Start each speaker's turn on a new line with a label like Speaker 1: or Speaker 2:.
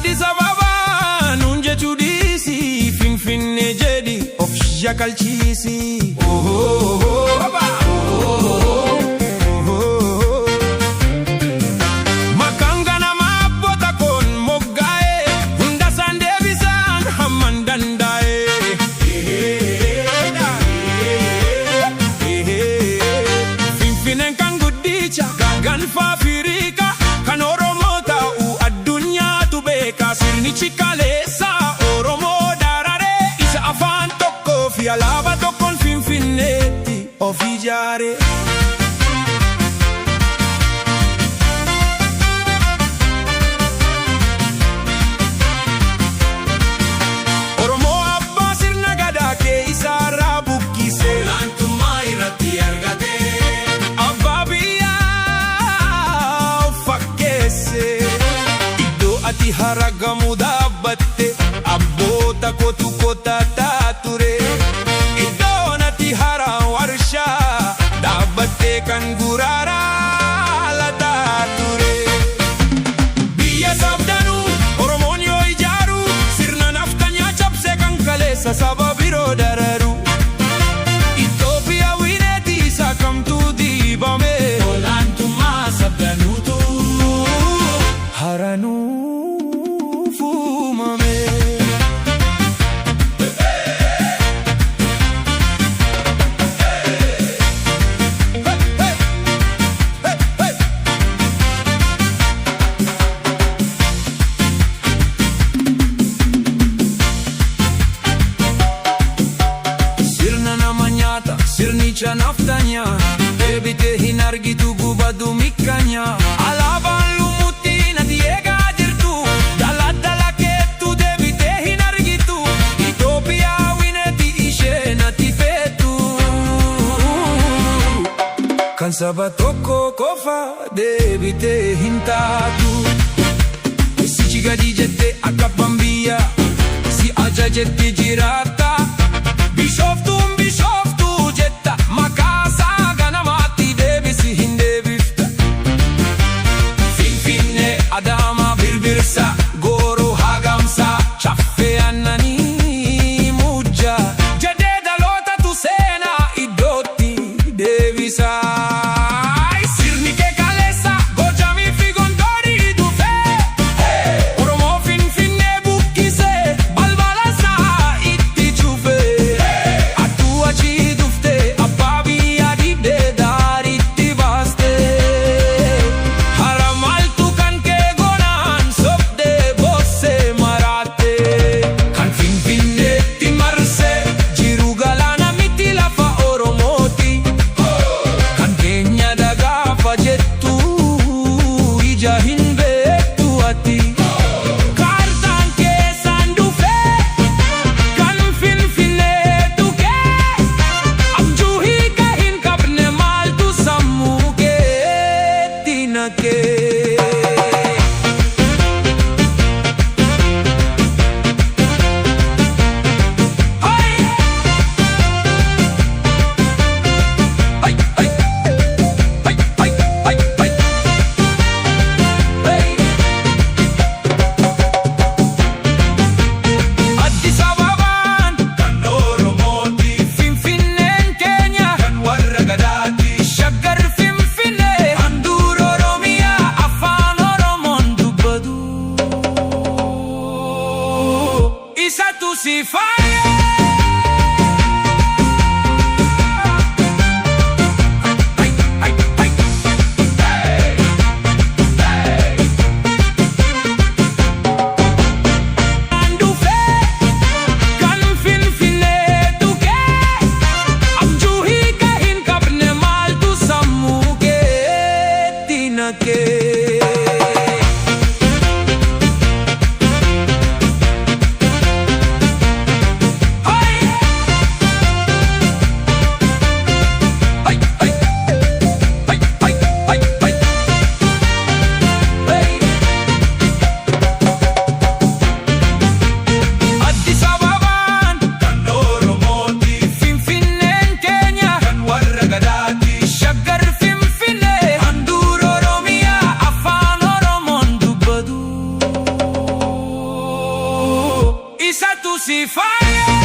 Speaker 1: Addis Ababa nunje chudisi finfinne jedi of jakalchisi. Oh oh oh baba. Kan Oromo ta'u addunyaatu beeka sirni kaleessa Oromo darare isa afaan tokko fi alaabaa tokkoon finfinneetti of ijaare. Oromo abbaa sirna gadaa kee isaarraa buqqise olaantummaa irratti argate. Ati haragamu dhaabbatte abboota kootu kootataa ture. Iddoon ati haraan warshaa dhaabbatte kan guraaraa lataa ture. Biyya sabdanuu Oromoon yoo ijaaru sirna naftanyaa cabse kan kaleessa saba biroo dararu. Itoophiyaa wineeti isa kamtuu diibame olaantummaa sabdanuutu haranuu. Sirnicha naftanya deebitee hin argitu gubadhu mikkanya. Alaabaan lumutti nati eegaa jirtu daldala keettu deebitee hin argitu. Itoophiyaa wineeti ishee nati feetu kan saba tokko qofa deebitee hin taatu. Si gadi jette akka biyya si ajajetti jiraata. Bishooftuun bishooftu jetta makaasaa ganamaatti deebisi hin deebifta. Finfinne Adaamaa Birbirsa Gooroo Hagamsa Chaffee Annanii Mujja jedhee dhalootatu seenaa iddootti deebisa. Sirni kee kaleessa Goojamii fi Gondoorii dhufee Oromoo Finfinnee buqqisee balbalasaa itti cufee. Lucifer.